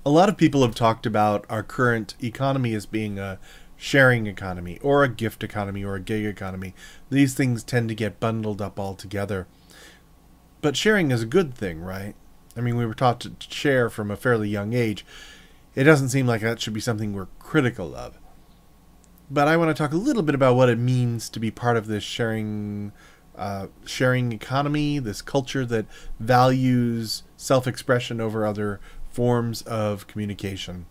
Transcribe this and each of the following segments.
A lot of people have talked about our current economy as being a sharing economy or a gift economy or a gig economy. These things tend to get bundled up all together. But sharing is a good thing, right? I mean, we were taught to share from a fairly young age. It doesn't seem like that should be something we're critical of. But I want to talk a little bit about what it means to be part of this sharing economy, this culture that values self-expression over other forms of communication.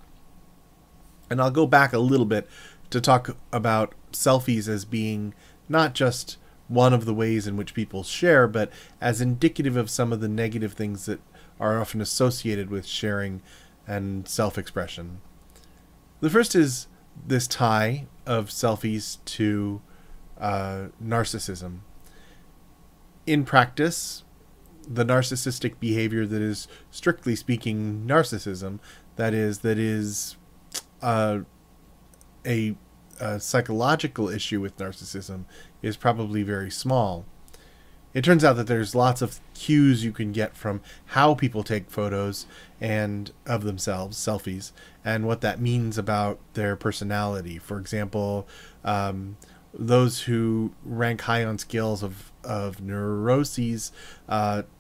And I'll go back a little bit to talk about selfies as being not just one of the ways in which people share, but as indicative of some of the negative things that are often associated with sharing and self expression. The first is this tie of selfies to narcissism. In practice, the narcissistic behavior that is strictly speaking narcissism, that is uh, a psychological issue with narcissism, is probably very small. It turns out that there's lots of cues you can get from how people take photos and of themselves, selfies, and what that means about their personality. For example, those who rank high on scales of neuroses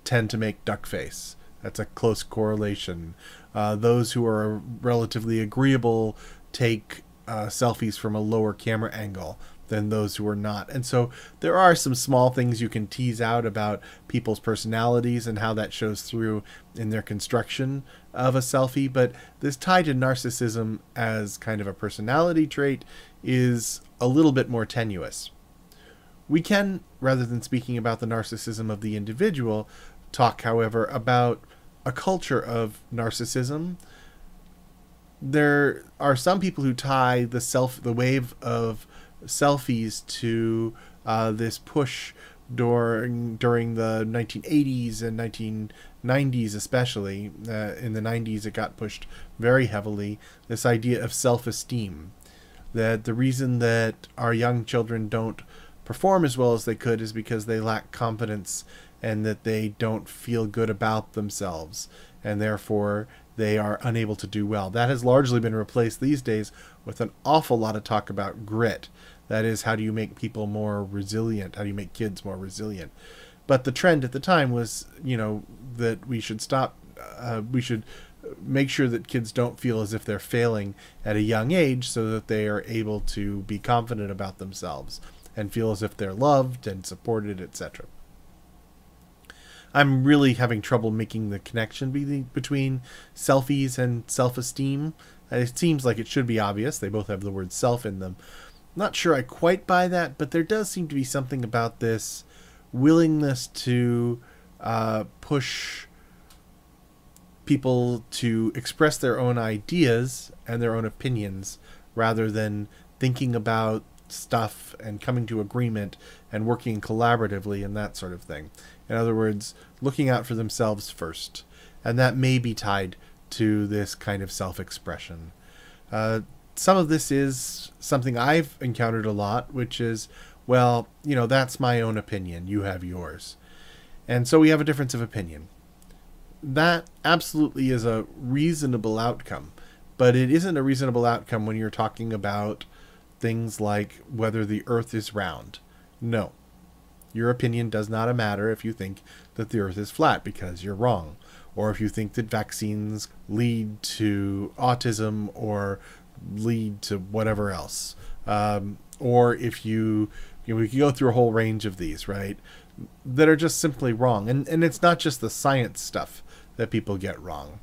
tend to make duck face. That's a close correlation. Those who are relatively agreeable take selfies from a lower camera angle than those who are not. And so there are some small things you can tease out about people's personalities and how that shows through in their construction of a selfie. But this tie to narcissism as kind of a personality trait is a little bit more tenuous. We can, rather than speaking about the narcissism of the individual, talk, however, about a culture of narcissism. There are some people who tie the wave of selfies to this push during the 1980s and 1990s, especially. In the 90s, it got pushed very heavily. This idea of self-esteem, that the reason that our young children don't perform as well as they could is because they lack confidence and that they don't feel good about themselves, and therefore they are unable to do well. That has largely been replaced these days with an awful lot of talk about grit. That is, how do you make people more resilient? How do you make kids more resilient? But the trend at the time was, that we should we should make sure that kids don't feel as if they're failing at a young age so that they are able to be confident about themselves and feel as if they're loved and supported, etc. I'm really having trouble making the connection between selfies and self-esteem. It seems like it should be obvious. They both have the word self in them. Not sure I quite buy that, but there does seem to be something about this willingness to push people to express their own ideas and their own opinions rather than thinking about stuff and coming to agreement and working collaboratively and that sort of thing. In other words, looking out for themselves first. And that may be tied to this kind of self-expression. Some of this is something I've encountered a lot, which is, well, that's my own opinion. You have yours. And so we have a difference of opinion. That absolutely is a reasonable outcome. But it isn't a reasonable outcome when you're talking about things like whether the earth is round. No. Your opinion does not matter if you think that the earth is flat, because you're wrong. Or if you think that vaccines lead to autism or lead to whatever else. Or if we can go through a whole range of these, right, that are just simply wrong. And it's not just the science stuff that people get wrong.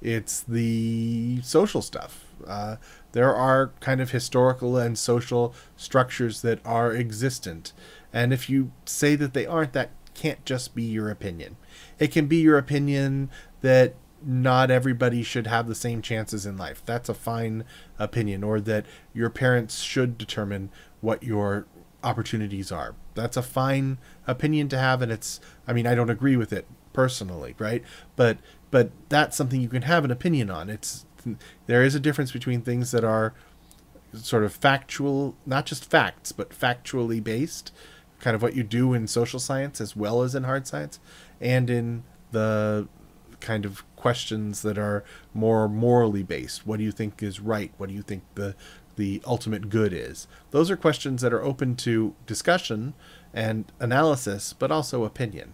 It's the social stuff. There are kind of historical and social structures that are existent. And if you say that they aren't, that can't just be your opinion. It can be your opinion that not everybody should have the same chances in life. That's a fine opinion. Or that your parents should determine what your opportunities are. That's a fine opinion to have, and I don't agree with it personally, right? But that's something you can have an opinion on. There is a difference between things that are sort of factual, not just facts, but factually based, kind of what you do in social science as well as in hard science, and in the kind of questions that are more morally based. What do you think is right? What do you think the ultimate good is? Those are questions that are open to discussion and analysis, but also opinion.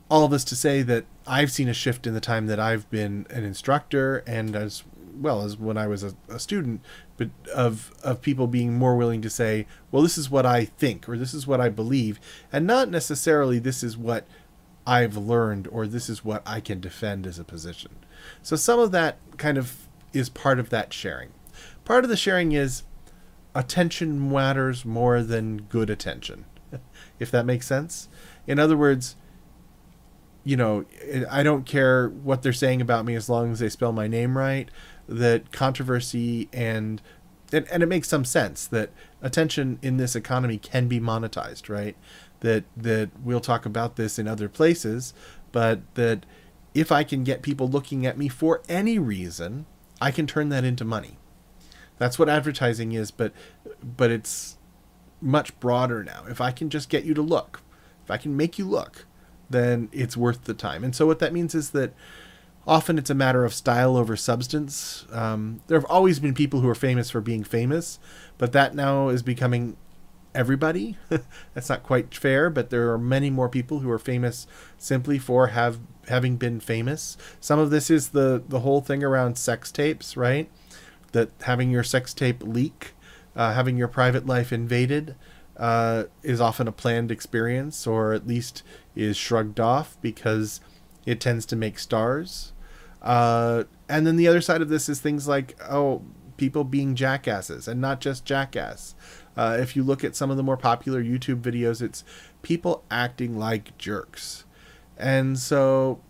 All of this to say that I've seen a shift in the time that I've been an instructor, and as well as when I was a student, but of people being more willing to say, well, this is what I think, or this is what I believe, and not necessarily this is what I've learned, or this is what I can defend as a position. So some of that kind of is part of that sharing. Part of the sharing is attention matters more than good attention, if that makes sense. In other words, you know, I don't care what they're saying about me as long as they spell my name right. That controversy and it makes some sense that attention in this economy can be monetized, right? That we'll talk about this in other places, but that if I can get people looking at me for any reason, I can turn that into money. That's what advertising is, but it's much broader now. If I can just get you to look, if I can make you look, then it's worth the time. And so what that means is that often it's a matter of style over substance. There have always been people who are famous for being famous, but that now is becoming everybody. That's not quite fair, but there are many more people who are famous simply for having been famous. Some of this is the whole thing around sex tapes, right? That having your sex tape leak, having your private life invaded, is often a planned experience, or at least is shrugged off because it tends to make stars. And then the other side of this is things like, people being jackasses, and not just jackass. If you look at some of the more popular YouTube videos, it's people acting like jerks. And so,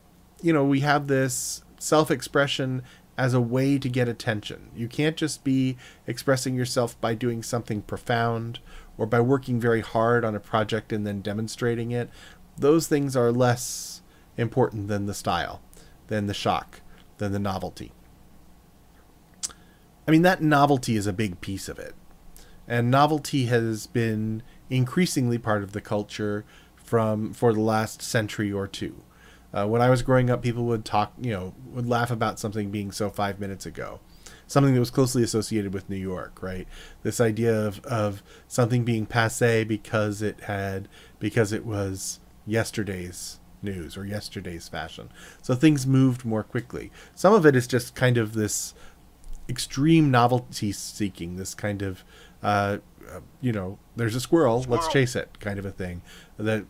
you know, we have this self-expression as a way to get attention. You can't just be expressing yourself by doing something profound or by working very hard on a project and then demonstrating it. Those things are less important than the style, than the shock, than the novelty. I mean, that novelty is a big piece of it. And novelty has been increasingly part of the culture for the last century or two. When I was growing up, people would would laugh about something being so 5 minutes ago. Something that was closely associated with New York, right? This idea of something being passé because it was yesterday's news or yesterday's fashion. So things moved more quickly. Some of it is just kind of this extreme novelty seeking, this kind of there's a squirrel, let's chase it kind of a thing. The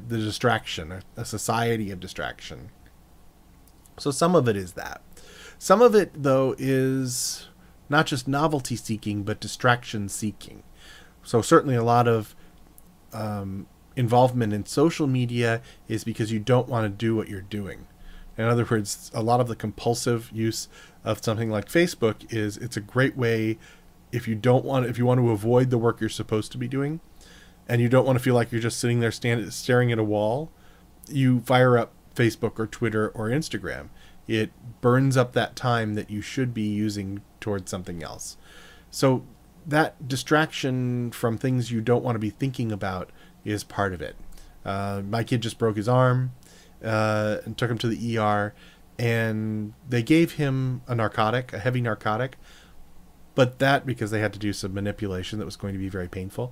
distraction, a society of distraction. So some of it is that. Some of it, though, is not just novelty seeking, but distraction seeking. So certainly a lot of involvement in social media is because you don't want to do what you're doing. In other words, a lot of the compulsive use of something like Facebook is it's a great way if you want to avoid the work you're supposed to be doing, and you don't want to feel like you're just sitting there staring at a wall, you fire up Facebook or Twitter or Instagram. It burns up that time that you should be using towards something else. So that distraction from things you don't want to be thinking about is part of it. My kid just broke his arm and took him to the ER, and they gave him a heavy narcotic. But that, because they had to do some manipulation that was going to be very painful.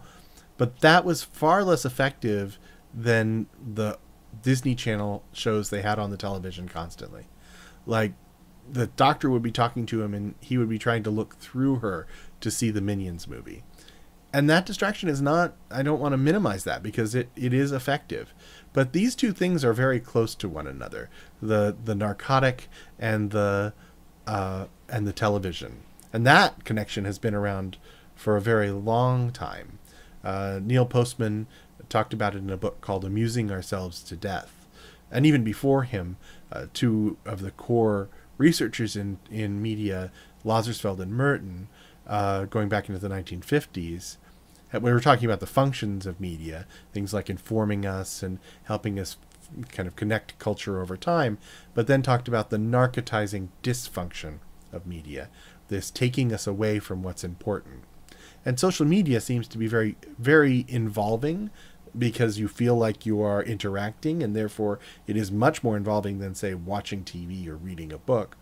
But that was far less effective than the Disney Channel shows they had on the television constantly. Like, the doctor would be talking to him and he would be trying to look through her to see the Minions movie. And that distraction is not, I don't want to minimize that because it is effective. But these two things are very close to one another. The narcotic and the television. And that connection has been around for a very long time. Neil Postman talked about it in a book called Amusing Ourselves to Death. And even before him, two of the core researchers in media, Lazarsfeld and Merton, going back into the 1950s, we were talking about the functions of media, things like informing us and helping us kind of connect culture over time, but then talked about the narcotizing dysfunction of media, this taking us away from what's important. And social media seems to be very, very involving, because you feel like you are interacting, and therefore it is much more involving than, say, watching TV or reading a book.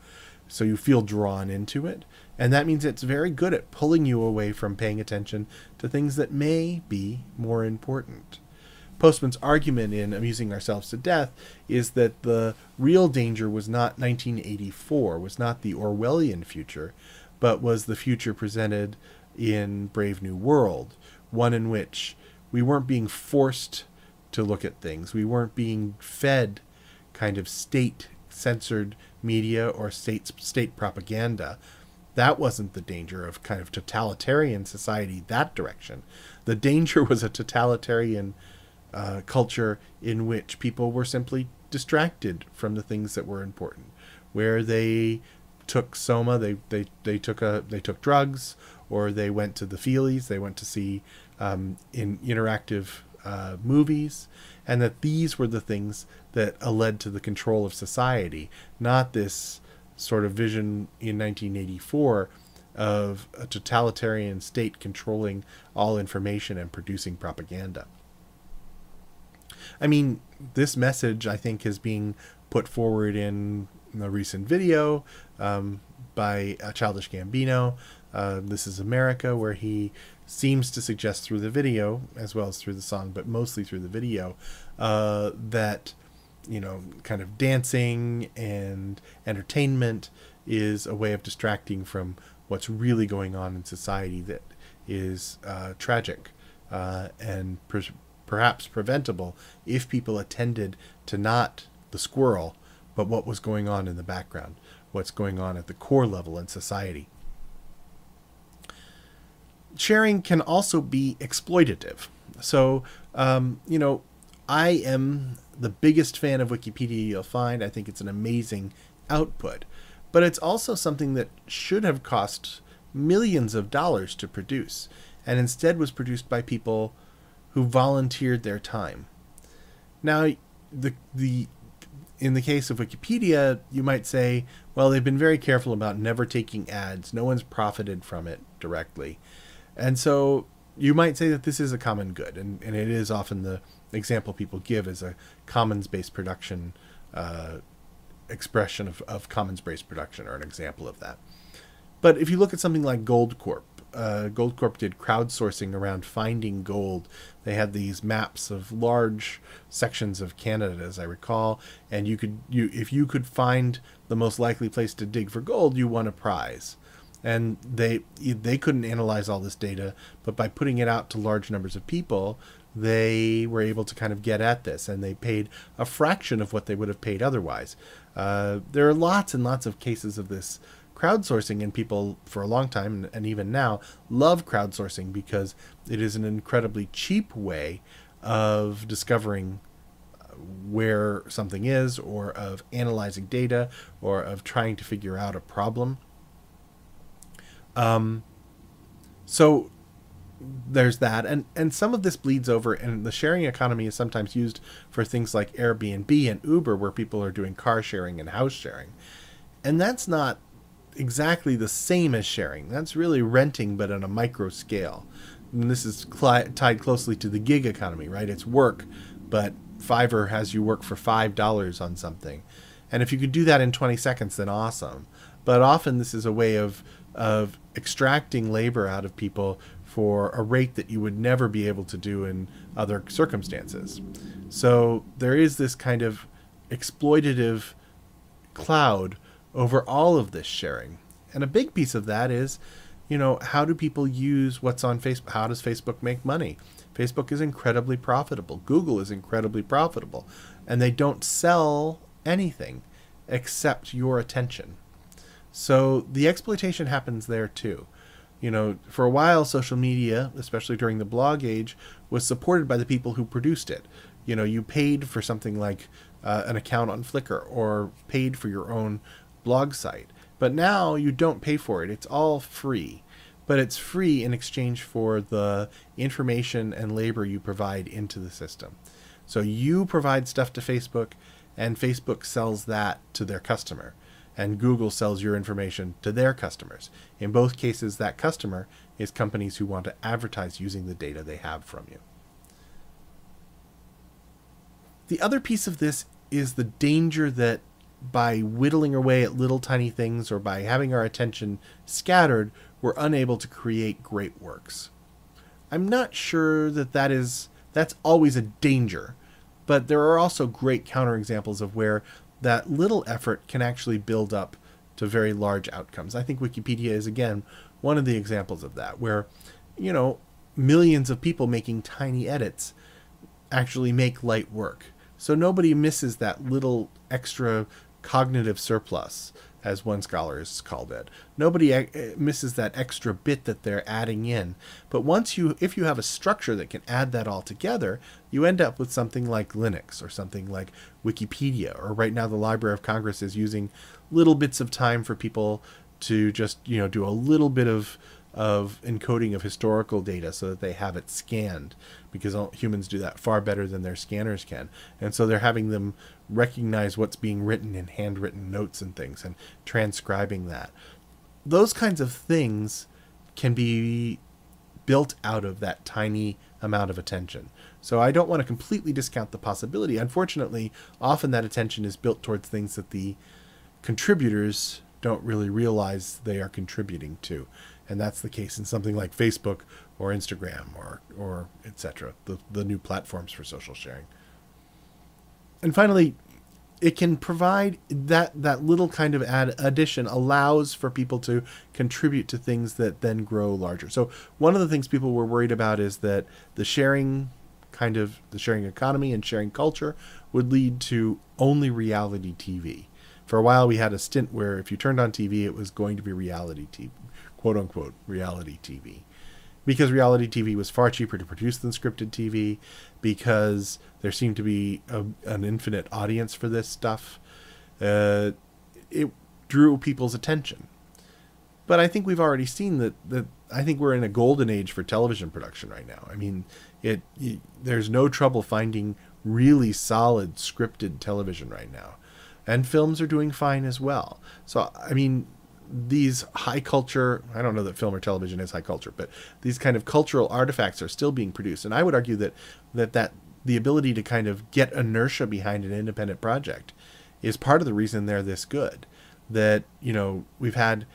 So you feel drawn into it, and that means it's very good at pulling you away from paying attention to things that may be more important. Postman's argument in Amusing Ourselves to Death is that the real danger was not 1984, was not the Orwellian future, but was the future presented in Brave New World, one in which we weren't being forced to look at things. We weren't being fed kind of state-censored media or state propaganda. That wasn't the danger of kind of totalitarian society, that direction. The danger was a totalitarian culture in which people were simply distracted from the things that were important, where they took soma, they took drugs, or they went to the feelies, they went to see in interactive movies, and that these were the things that led to the control of society, not this sort of vision in 1984 of a totalitarian state controlling all information and producing propaganda. I mean, this message, I think, is being put forward in a recent video by Childish Gambino, This Is America, where he seems to suggest through the video, as well as through the song, but mostly through the video, that, you know, kind of dancing and entertainment is a way of distracting from what's really going on in society that is tragic and perhaps preventable if people attended to not the squirrel, but what was going on in the background, what's going on at the core level in society. Sharing can also be exploitative. So, you know, I am the biggest fan of Wikipedia you'll find. I think it's an amazing output, but it's also something that should have cost millions of dollars to produce, and instead was produced by people who volunteered their time. Now, in the case of Wikipedia, you might say, well, they've been very careful about never taking ads. No one's profited from it directly. And so you might say that this is a common good, and it is often the example people give as a commons-based production expression of commons-based production, or an example of that. But if you look at something like Goldcorp, Goldcorp did crowdsourcing around finding gold. They had these maps of large sections of Canada, as I recall, and if you could find the most likely place to dig for gold, you won a prize. And they couldn't analyze all this data, but by putting it out to large numbers of people, they were able to kind of get at this, and they paid a fraction of what they would have paid otherwise. There are lots and lots of cases of this crowdsourcing, and people for a long time, and even now, love crowdsourcing because it is an incredibly cheap way of discovering where something is, or of analyzing data, or of trying to figure out a problem. So there's that, and some of this bleeds over, and the sharing economy is sometimes used for things like Airbnb and Uber, where people are doing car sharing and house sharing. And that's not exactly the same as sharing. That's really renting, but on a micro scale. And this is tied closely to the gig economy, right? It's work, but Fiverr has you work for $5 on something. And if you could do that in 20 seconds, then awesome. But often this is a way of extracting labor out of people for a rate that you would never be able to do in other circumstances. So there is this kind of exploitative cloud over all of this sharing. And a big piece of that is, you know, how do people use what's on Facebook? How does Facebook make money? Facebook is incredibly profitable. Google is incredibly profitable. And they don't sell anything except your attention. So the exploitation happens there too. You know, for a while, social media, especially during the blog age, was supported by the people who produced it. You know, you paid for something like an account on Flickr, or paid for your own blog site. But now you don't pay for it. It's all free. But it's free in exchange for the information and labor you provide into the system. So you provide stuff to Facebook, and Facebook sells that to their customer. And Google sells your information to their customers. In both cases, that customer is companies who want to advertise using the data they have from you. The other piece of this is the danger that by whittling away at little tiny things or by having our attention scattered, we're unable to create great works. I'm not sure that that's always a danger, but there are also great counterexamples of where that little effort can actually build up to very large outcomes. I think Wikipedia is, again, one of the examples of that, where, millions of people making tiny edits actually make light work. So nobody misses that little extra cognitive surplus, as one scholar has called it. Nobody misses that extra bit that they're adding in. But if you have a structure that can add that all together, you end up with something like Linux or something like Wikipedia. Or right now the Library of Congress is using little bits of time for people to just, do a little bit of encoding of historical data so that they have it scanned, because humans do that far better than their scanners can. And so they're having them recognize what's being written in handwritten notes and things and transcribing that. Those kinds of things can be built out of that tiny amount of attention. So I don't want to completely discount the possibility. Unfortunately, often that attention is built towards things that the contributors don't really realize they are contributing to. And that's the case in something like Facebook or Instagram or etc., the new platforms for social sharing. And finally, it can provide that little kind of addition allows for people to contribute to things that then grow larger. So one of the things people were worried about is that the sharing economy and sharing culture would lead to only reality TV. For a while, we had a stint where if you turned on TV, it was going to be reality TV, quote unquote, reality TV. Because reality TV was far cheaper to produce than scripted TV, because there seemed to be an infinite audience for this stuff. It drew people's attention. But I think we've already seen that I think we're in a golden age for television production right now. I mean, there's no trouble finding really solid scripted television right now. And films are doing fine as well. So, I mean, these high culture, I don't know that film or television is high culture, but these kind of cultural artifacts are still being produced. And I would argue that the ability to kind of get inertia behind an independent project is part of the reason they're this good. That, we've had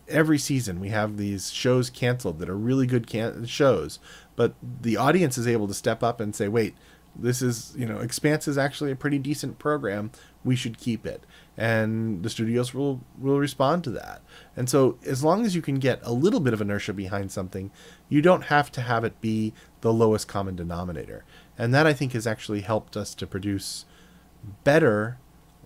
every season, we have these shows canceled that are really good shows, but the audience is able to step up and say, wait, this is, Expanse is actually a pretty decent program. We should keep it. And the studios will respond to that. And so as long as you can get a little bit of inertia behind something, you don't have to have it be the lowest common denominator. And that, I think, has actually helped us to produce better,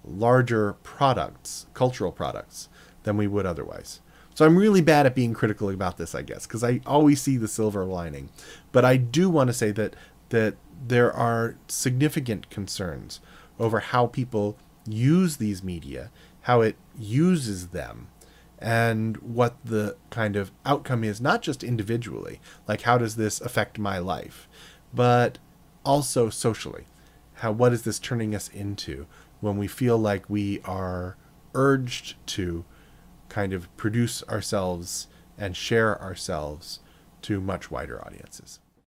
larger products, cultural products, than we would otherwise. So I'm really bad at being critical about this, I guess, because I always see the silver lining. But I do want to say that there are significant concerns over how people use these media, how it uses them, and what the kind of outcome is, not just individually, like how does this affect my life, but also socially. What is this turning us into when we feel like we are urged to kind of produce ourselves and share ourselves to much wider audiences?